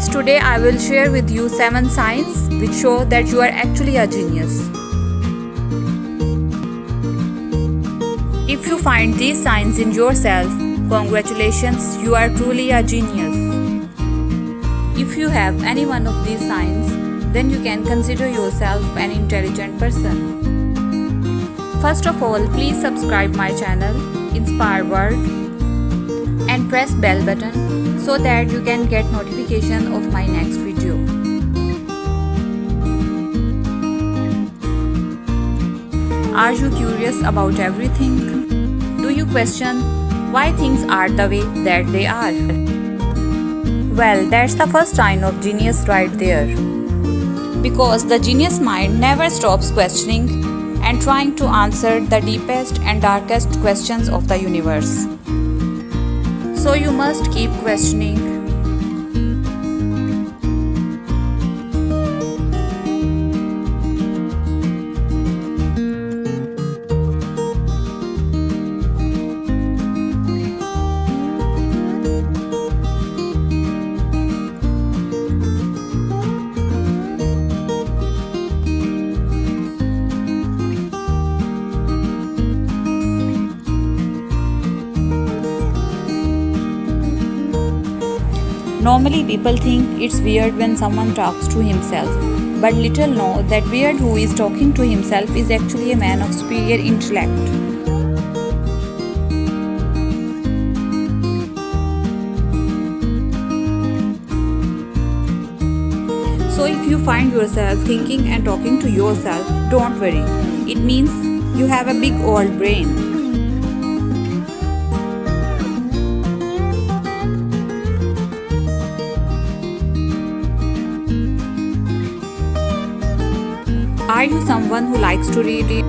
Yes, today I will share with you 7 signs which show that you are actually a genius. If you find these signs in yourself, congratulations, you are truly a genius. If you have any one of these signs, then you can consider yourself an intelligent person. First of all, please subscribe my channel, Inspire World, and press bell button so that you can get notification of my next video. Are you curious about everything? Do you question why things are the way that they are? Well, that's the first sign of genius right there. Because the genius mind never stops questioning and trying to answer the deepest and darkest questions of the universe. So you must keep questioning. Normally people think it's weird when someone talks to himself, but little know that weird who is talking to himself is actually a man of superior intellect. So if you find yourself thinking and talking to yourself, don't worry. It means you have a big old brain. Are you someone who likes to read it?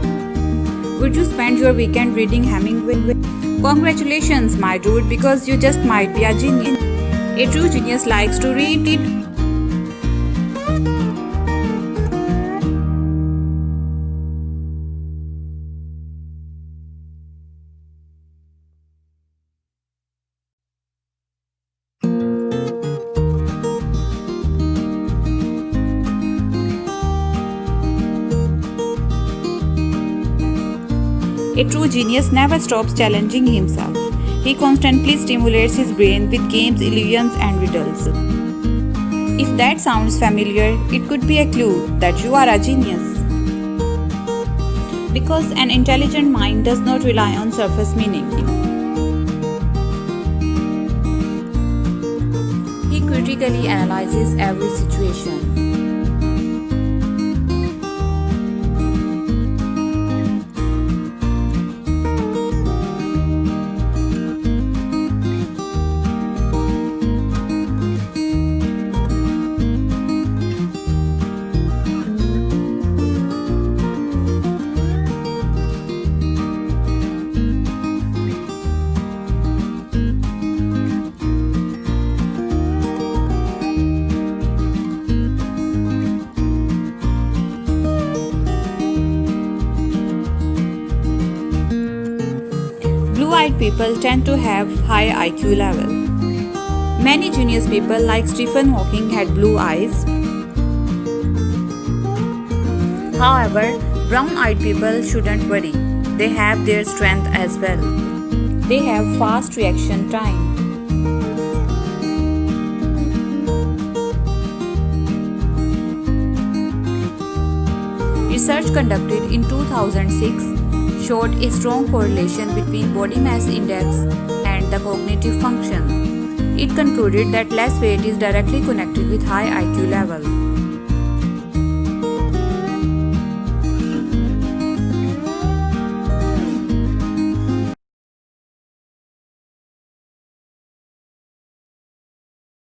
Would you spend your weekend reading Hemingway? Congratulations, my dude, because you just might be a genius. A true genius likes to read it. A true genius never stops challenging himself. He constantly stimulates his brain with games, illusions, and riddles. If that sounds familiar, it could be a clue that you are a genius. Because an intelligent mind does not rely on surface meaning. He critically analyzes every situation. Blue-eyed people tend to have high IQ level. Many genius people like Stephen Hawking had blue eyes. However, brown-eyed people shouldn't worry. They have their strength as well. They have fast reaction time. Research conducted in 2006 showed a strong correlation between body mass index and the cognitive function. It concluded that less weight is directly connected with high IQ level.